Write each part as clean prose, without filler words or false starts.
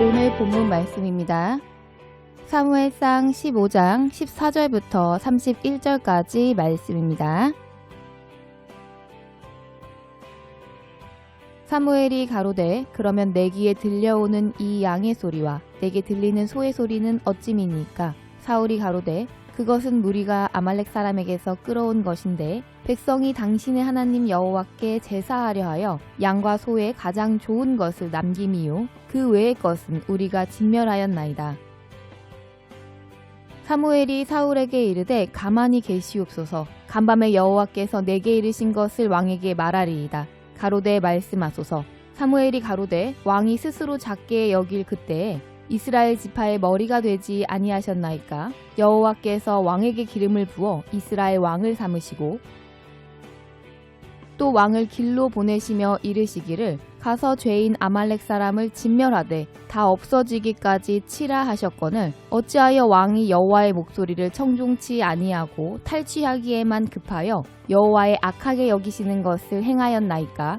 오늘 본문 말씀입니다. 사무엘상 15장 14절부터 31절까지 말씀입니다. 사무엘이 가로되 그러면 내 귀에 들려오는 이 양의 소리와 내게 들리는 소의 소리는 어찌미니까? 사울이 가로되 그것은 무리가 아말렉 사람에게서 끌어온 것인데 백성이 당신의 하나님 여호와께 제사하려 하여 양과 소의 가장 좋은 것을 남김이요 그 외의 것은 우리가 진멸하였나이다. 사무엘이 사울에게 이르되 가만히 계시옵소서. 간밤에 여호와께서 내게 이르신 것을 왕에게 말하리이다. 가로되 말씀하소서. 사무엘이 가로되 왕이 스스로 작게 여길 그때에 이스라엘 지파의 머리가 되지 아니하셨나이까? 여호와께서 왕에게 기름을 부어 이스라엘 왕을 삼으시고 또 왕을 길로 보내시며 이르시기를 가서 죄인 아말렉 사람을 진멸하되 다 없어지기까지 치라 하셨거늘 어찌하여 왕이 여호와의 목소리를 청종치 아니하고 탈취하기에만 급하여 여호와의 악하게 여기시는 것을 행하였나이까?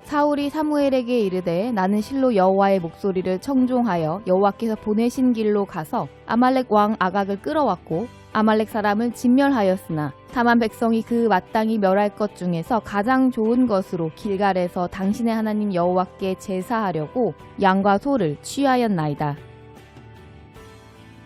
사울이 사무엘에게 이르되 나는 실로 여호와의 목소리를 청종하여 여호와께서 보내신 길로 가서 아말렉 왕 아각을 끌어왔고 아말렉 사람을 진멸하였으나 다만 백성이 그 마땅히 멸할 것 중에서 가장 좋은 것으로 길갈에서 당신의 하나님 여호와께 제사하려고 양과 소를 취하였나이다.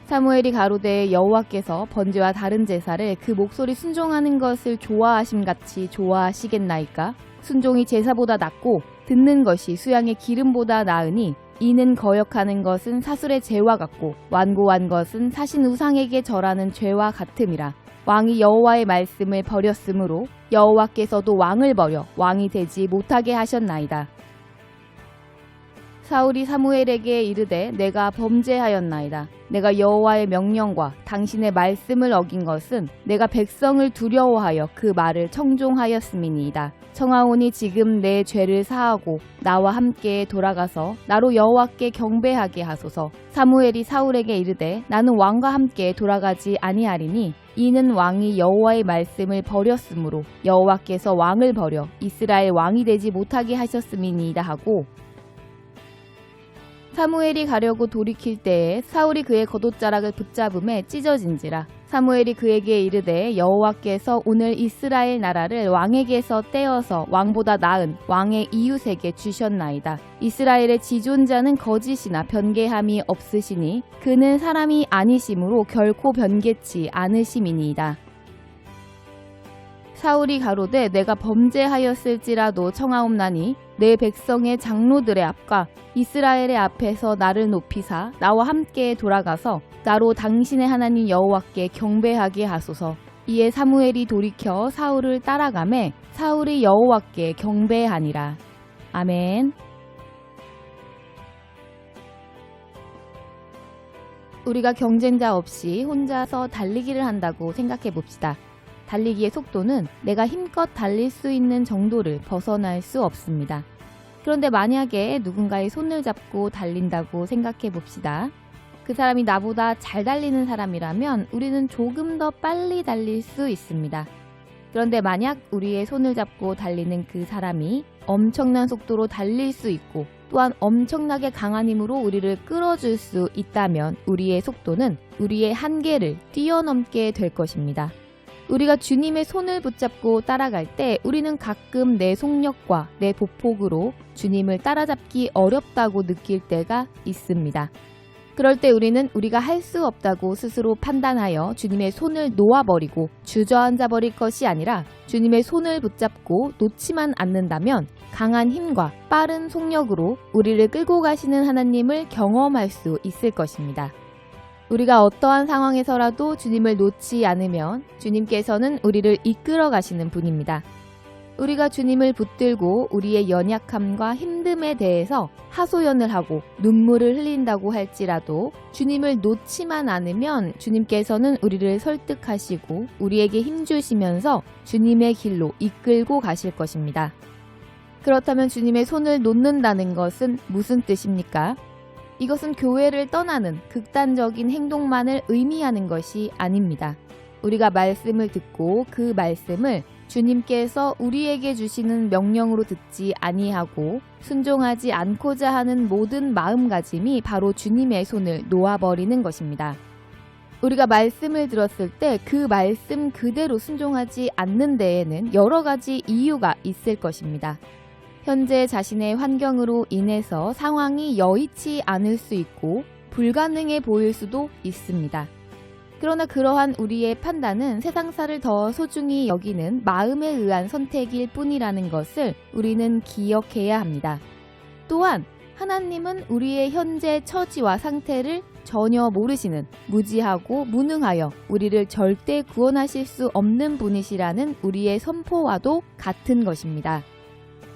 사무엘이 가로되 여호와께서 번제와 다른 제사를 그 목소리 순종하는 것을 좋아하심같이 좋아하시겠나이까? 순종이 제사보다 낫고 듣는 것이 수양의 기름보다 나으니 이는 거역하는 것은 사술의 죄와 같고 완고한 것은 사신 우상에게 절하는 죄와 같음이라. 왕이 여호와의 말씀을 버렸으므로 여호와께서도 왕을 버려 왕이 되지 못하게 하셨나이다. 사울이 사무엘에게 이르되 내가 범죄하였나이다. 내가 여호와의 명령과 당신의 말씀을 어긴 것은 내가 백성을 두려워하여 그 말을 청종하였음이니이다. 청하오니 지금 내 죄를 사하고 나와 함께 돌아가서 나로 여호와께 경배하게 하소서. 사무엘이 사울에게 이르되 나는 왕과 함께 돌아가지 아니하리니 이는 왕이 여호와의 말씀을 버렸으므로 여호와께서 왕을 버려 이스라엘 왕이 되지 못하게 하셨음이니이다 하고 사무엘이 가려고 돌이킬 때에 사울이 그의 겉옷자락을 붙잡음에 찢어진지라. 사무엘이 그에게 이르되 여호와께서 오늘 이스라엘 나라를 왕에게서 떼어서 왕보다 나은 왕의 이웃에게 주셨나이다. 이스라엘의 지존자는 거짓이나 변개함이 없으시니 그는 사람이 아니심으로 결코 변개치 않으심이니이다. 사울이 가로되 내가 범죄하였을지라도 청하옵나니 내 백성의 장로들의 앞과 이스라엘의 앞에서 나를 높이사 나와 함께 돌아가서 나로 당신의 하나님 여호와께 경배하게 하소서. 이에 사무엘이 돌이켜 사울을 따라가매 사울이 여호와께 경배하니라. 아멘. 우리가 경쟁자 없이 혼자서 달리기를 한다고 생각해 봅시다. 달리기의 속도는 내가 힘껏 달릴 수 있는 정도를 벗어날 수 없습니다. 그런데 만약에 누군가의 손을 잡고 달린다고 생각해 봅시다. 그 사람이 나보다 잘 달리는 사람이라면 우리는 조금 더 빨리 달릴 수 있습니다. 그런데 만약 우리의 손을 잡고 달리는 그 사람이 엄청난 속도로 달릴 수 있고 또한 엄청나게 강한 힘으로 우리를 끌어줄 수 있다면 우리의 속도는 우리의 한계를 뛰어넘게 될 것입니다. 우리가 주님의 손을 붙잡고 따라갈 때 우리는 가끔 내 속력과 내 보폭으로 주님을 따라잡기 어렵다고 느낄 때가 있습니다. 그럴 때 우리는 우리가 할 수 없다고 스스로 판단하여 주님의 손을 놓아버리고 주저앉아 버릴 것이 아니라 주님의 손을 붙잡고 놓지만 않는다면 강한 힘과 빠른 속력으로 우리를 끌고 가시는 하나님을 경험할 수 있을 것입니다. 우리가 어떠한 상황에서라도 주님을 놓지 않으면 주님께서는 우리를 이끌어 가시는 분입니다. 우리가 주님을 붙들고 우리의 연약함과 힘듦에 대해서 하소연을 하고 눈물을 흘린다고 할지라도 주님을 놓지만 않으면 주님께서는 우리를 설득하시고 우리에게 힘주시면서 주님의 길로 이끌고 가실 것입니다. 그렇다면 주님의 손을 놓는다는 것은 무슨 뜻입니까? 이것은 교회를 떠나는 극단적인 행동만을 의미하는 것이 아닙니다. 우리가 말씀을 듣고 그 말씀을 주님께서 우리에게 주시는 명령으로 듣지 아니하고 순종하지 않고자 하는 모든 마음가짐이 바로 주님의 손을 놓아버리는 것입니다. 우리가 말씀을 들었을 때 그 말씀 그대로 순종하지 않는 데에는 여러 가지 이유가 있을 것입니다. 현재 자신의 환경으로 인해서 상황이 여의치 않을 수 있고 불가능해 보일 수도 있습니다. 그러나 그러한 우리의 판단은 세상사를 더 소중히 여기는 마음에 의한 선택일 뿐이라는 것을 우리는 기억해야 합니다. 또한 하나님은 우리의 현재 처지와 상태를 전혀 모르시는 무지하고 무능하여 우리를 절대 구원하실 수 없는 분이시라는 우리의 선포와도 같은 것입니다.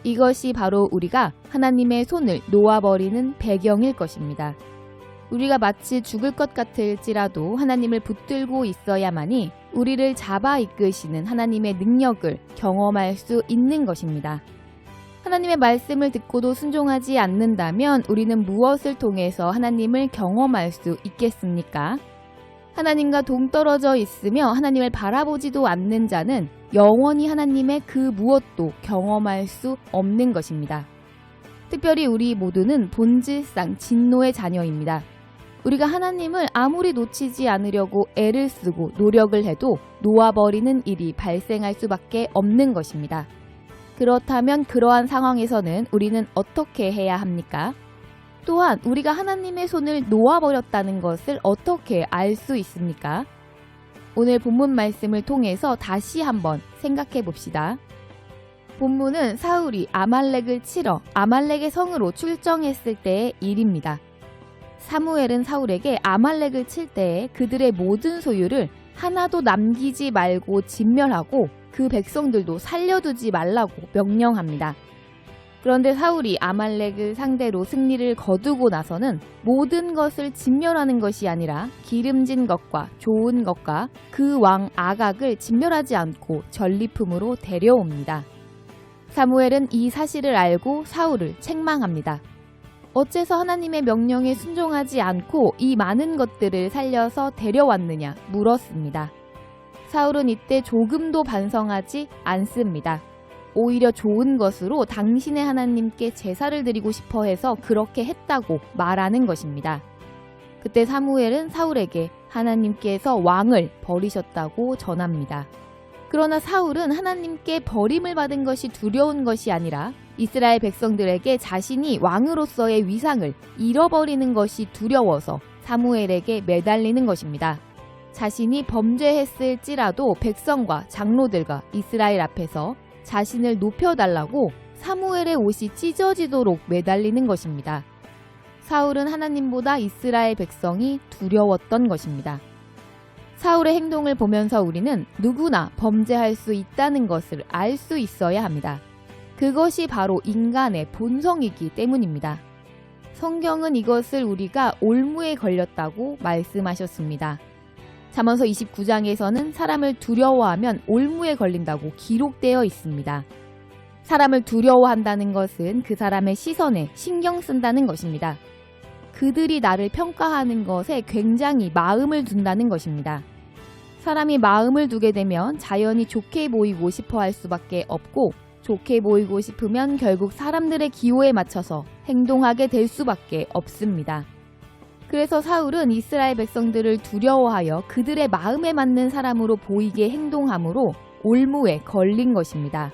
이것이 바로 우리가 하나님의 손을 놓아버리는 배경일 것입니다. 우리가 마치 죽을 것 같을지라도 하나님을 붙들고 있어야만이 우리를 잡아 이끄시는 하나님의 능력을 경험할 수 있는 것입니다. 하나님의 말씀을 듣고도 순종하지 않는다면 우리는 무엇을 통해서 하나님을 경험할 수 있겠습니까? 하나님과 동떨어져 있으며 하나님을 바라보지도 않는 자는 영원히 하나님의 그 무엇도 경험할 수 없는 것입니다. 특별히 우리 모두는 본질상 진노의 자녀입니다. 우리가 하나님을 아무리 놓치지 않으려고 애를 쓰고 노력을 해도 놓아버리는 일이 발생할 수밖에 없는 것입니다. 그렇다면 그러한 상황에서는 우리는 어떻게 해야 합니까? 또한 우리가 하나님의 손을 놓아버렸다는 것을 어떻게 알 수 있습니까? 오늘 본문 말씀을 통해서 다시 한번 생각해 봅시다. 본문은 사울이 아말렉을 치러 아말렉의 성으로 출정했을 때의 일입니다. 사무엘은 사울에게 아말렉을 칠 때에 그들의 모든 소유를 하나도 남기지 말고 진멸하고 그 백성들도 살려두지 말라고 명령합니다. 그런데 사울이 아말렉을 상대로 승리를 거두고 나서는 모든 것을 진멸하는 것이 아니라 기름진 것과 좋은 것과 그 왕 아각을 진멸하지 않고 전리품으로 데려옵니다. 사무엘은 이 사실을 알고 사울을 책망합니다. 어째서 하나님의 명령에 순종하지 않고 이 많은 것들을 살려서 데려왔느냐 물었습니다. 사울은 이때 조금도 반성하지 않습니다. 오히려 좋은 것으로 당신의 하나님께 제사를 드리고 싶어 해서 그렇게 했다고 말하는 것입니다. 그때 사무엘은 사울에게 하나님께서 왕을 버리셨다고 전합니다. 그러나 사울은 하나님께 버림을 받은 것이 두려운 것이 아니라 이스라엘 백성들에게 자신이 왕으로서의 위상을 잃어버리는 것이 두려워서 사무엘에게 매달리는 것입니다. 자신이 범죄했을지라도 백성과 장로들과 이스라엘 앞에서 자신을 높여달라고 사무엘의 옷이 찢어지도록 매달리는 것입니다. 사울은 하나님보다 이스라엘 백성이 두려웠던 것입니다. 사울의 행동을 보면서 우리는 누구나 범죄할 수 있다는 것을 알 수 있어야 합니다. 그것이 바로 인간의 본성이기 때문입니다. 성경은 이것을 우리가 올무에 걸렸다고 말씀하셨습니다. 잠언서 29장에서는 사람을 두려워하면 올무에 걸린다고 기록되어 있습니다. 사람을 두려워한다는 것은 그 사람의 시선에 신경 쓴다는 것입니다. 그들이 나를 평가하는 것에 굉장히 마음을 둔다는 것입니다. 사람이 마음을 두게 되면 자연히 좋게 보이고 싶어 할 수밖에 없고 좋게 보이고 싶으면 결국 사람들의 기호에 맞춰서 행동하게 될 수밖에 없습니다. 그래서 사울은 이스라엘 백성들을 두려워하여 그들의 마음에 맞는 사람으로 보이게 행동함으로 올무에 걸린 것입니다.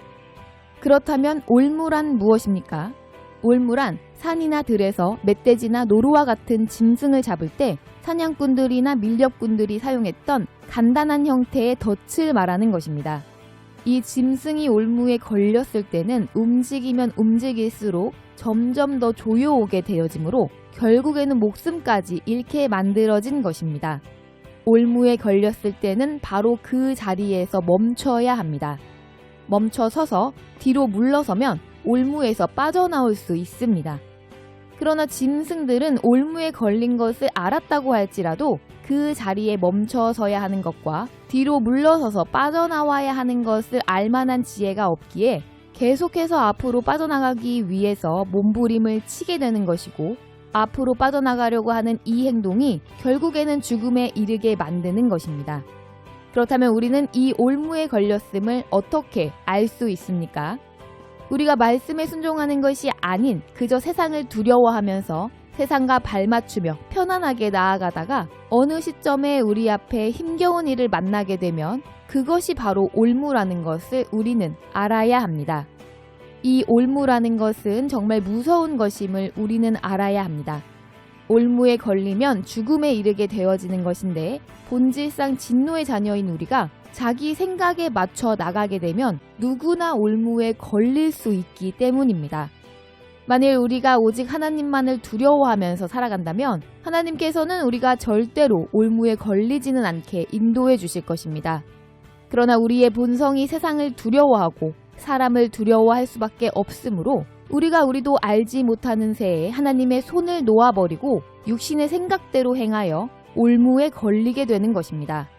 그렇다면 올무란 무엇입니까? 올무란 산이나 들에서 멧돼지나 노루와 같은 짐승을 잡을 때 사냥꾼들이나 밀렵꾼들이 사용했던 간단한 형태의 덫을 말하는 것입니다. 이 짐승이 올무에 걸렸을 때는 움직이면 움직일수록 점점 더 조여오게 되어지므로 결국에는 목숨까지 잃게 만들어진 것입니다. 올무에 걸렸을 때는 바로 그 자리에서 멈춰야 합니다. 멈춰 서서 뒤로 물러서면 올무에서 빠져나올 수 있습니다. 그러나 짐승들은 올무에 걸린 것을 알았다고 할지라도 그 자리에 멈춰서야 하는 것과 뒤로 물러서서 빠져나와야 하는 것을 알만한 지혜가 없기에 계속해서 앞으로 빠져나가기 위해서 몸부림을 치게 되는 것이고 앞으로 빠져나가려고 하는 이 행동이 결국에는 죽음에 이르게 만드는 것입니다. 그렇다면 우리는 이 올무에 걸렸음을 어떻게 알 수 있습니까? 우리가 말씀에 순종하는 것이 아닌 그저 세상을 두려워하면서 세상과 발맞추며 편안하게 나아가다가 어느 시점에 우리 앞에 힘겨운 일을 만나게 되면 그것이 바로 올무라는 것을 우리는 알아야 합니다. 이 올무라는 것은 정말 무서운 것임을 우리는 알아야 합니다. 올무에 걸리면 죽음에 이르게 되어지는 것인데 본질상 진노의 자녀인 우리가 자기 생각에 맞춰 나가게 되면 누구나 올무에 걸릴 수 있기 때문입니다. 만일 우리가 오직 하나님만을 두려워하면서 살아간다면 하나님께서는 우리가 절대로 올무에 걸리지는 않게 인도해 주실 것입니다. 그러나 우리의 본성이 세상을 두려워하고 사람을 두려워할 수밖에 없으므로 우리도 알지 못하는 새에 하나님의 손을 놓아버리고 육신의 생각대로 행하여 올무에 걸리게 되는 것입니다.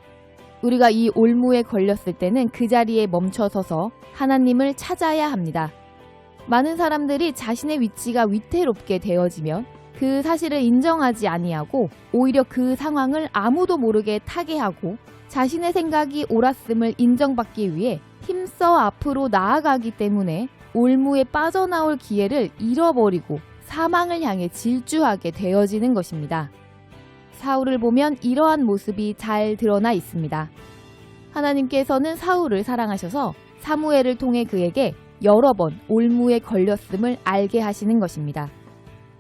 우리가 이 올무에 걸렸을 때는 그 자리에 멈춰서서 하나님을 찾아야 합니다. 많은 사람들이 자신의 위치가 위태롭게 되어지면 그 사실을 인정하지 아니하고 오히려 그 상황을 아무도 모르게 타개하고 자신의 생각이 옳았음을 인정받기 위해 힘써 앞으로 나아가기 때문에 올무에 빠져나올 기회를 잃어버리고 사망을 향해 질주하게 되어지는 것입니다. 사울을 보면 이러한 모습이 잘 드러나 있습니다. 하나님께서는 사울을 사랑하셔서 사무엘을 통해 그에게 여러 번 올무에 걸렸음을 알게 하시는 것입니다.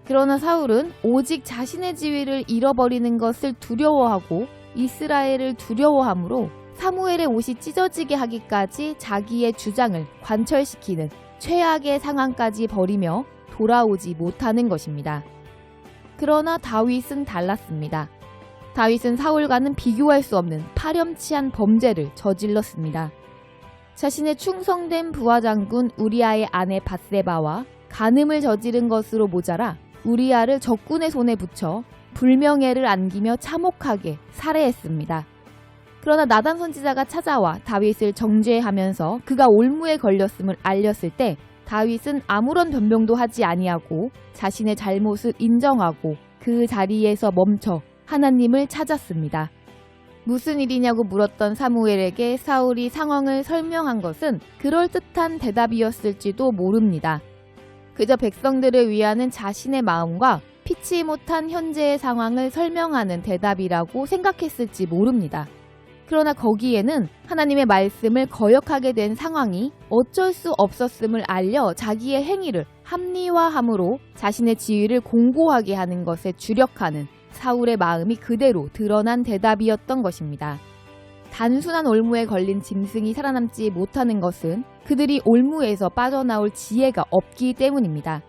그러나 사울은 오직 자신의 지위를 잃어버리는 것을 두려워하고 이스라엘을 두려워하므로 사무엘의 옷이 찢어지게 하기까지 자기의 주장을 관철시키는 최악의 상황까지 벌이며 돌아오지 못하는 것입니다. 그러나 다윗은 달랐습니다. 다윗은 사울과는 비교할 수 없는 파렴치한 범죄를 저질렀습니다. 자신의 충성된 부하장군 우리아의 아내 밧세바와 간음을 저지른 것으로 모자라 우리아를 적군의 손에 붙여 불명예를 안기며 참혹하게 살해했습니다. 그러나 나단 선지자가 찾아와 다윗을 정죄하면서 그가 올무에 걸렸음을 알렸을 때 다윗은 아무런 변명도 하지 아니하고 자신의 잘못을 인정하고 그 자리에서 멈춰 하나님을 찾았습니다. 무슨 일이냐고 물었던 사무엘에게 사울이 상황을 설명한 것은 그럴듯한 대답이었을지도 모릅니다. 그저 백성들을 위하는 자신의 마음과 피치 못한 현재의 상황을 설명하는 대답이라고 생각했을지 모릅니다. 그러나 거기에는 하나님의 말씀을 거역하게 된 상황이 어쩔 수 없었음을 알려 자기의 행위를 합리화함으로 자신의 지위를 공고하게 하는 것에 주력하는 사울의 마음이 그대로 드러난 대답이었던 것입니다. 단순한 올무에 걸린 짐승이 살아남지 못하는 것은 그들이 올무에서 빠져나올 지혜가 없기 때문입니다.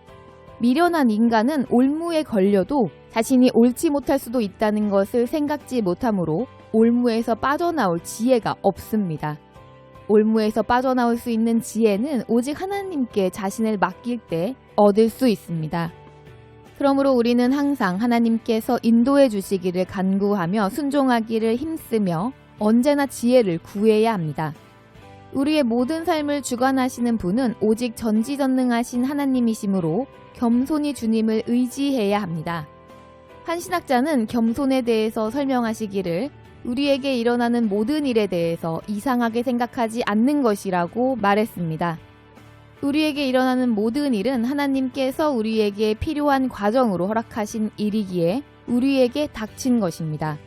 미련한 인간은 올무에 걸려도 자신이 옳지 못할 수도 있다는 것을 생각지 못하므로 올무에서 빠져나올 지혜가 없습니다. 올무에서 빠져나올 수 있는 지혜는 오직 하나님께 자신을 맡길 때 얻을 수 있습니다. 그러므로 우리는 항상 하나님께서 인도해 주시기를 간구하며 순종하기를 힘쓰며 언제나 지혜를 구해야 합니다. 우리의 모든 삶을 주관하시는 분은 오직 전지전능하신 하나님이시므로 겸손히 주님을 의지해야 합니다. 한 신학자는 겸손에 대해서 설명하시기를 우리에게 일어나는 모든 일에 대해서 이상하게 생각하지 않는 것이라고 말했습니다. 우리에게 일어나는 모든 일은 하나님께서 우리에게 필요한 과정으로 허락하신 일이기에 우리에게 닥친 것입니다.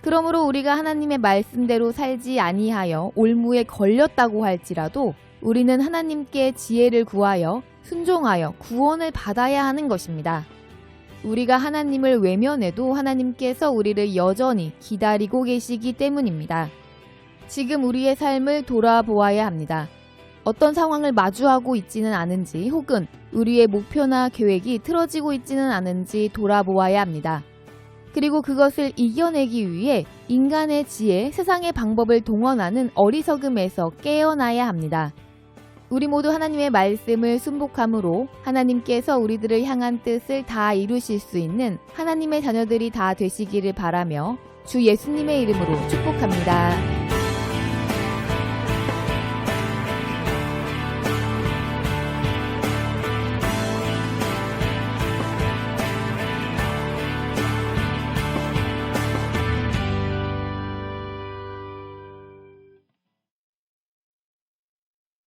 그러므로 우리가 하나님의 말씀대로 살지 아니하여 올무에 걸렸다고 할지라도 우리는 하나님께 지혜를 구하여 순종하여 구원을 받아야 하는 것입니다. 우리가 하나님을 외면해도 하나님께서 우리를 여전히 기다리고 계시기 때문입니다. 지금 우리의 삶을 돌아보아야 합니다. 어떤 상황을 마주하고 있지는 않은지 혹은 우리의 목표나 계획이 틀어지고 있지는 않은지 돌아보아야 합니다. 그리고 그것을 이겨내기 위해 인간의 지혜, 세상의 방법을 동원하는 어리석음에서 깨어나야 합니다. 우리 모두 하나님의 말씀을 순복함으로 하나님께서 우리들을 향한 뜻을 다 이루실 수 있는 하나님의 자녀들이 다 되시기를 바라며 주 예수님의 이름으로 축복합니다.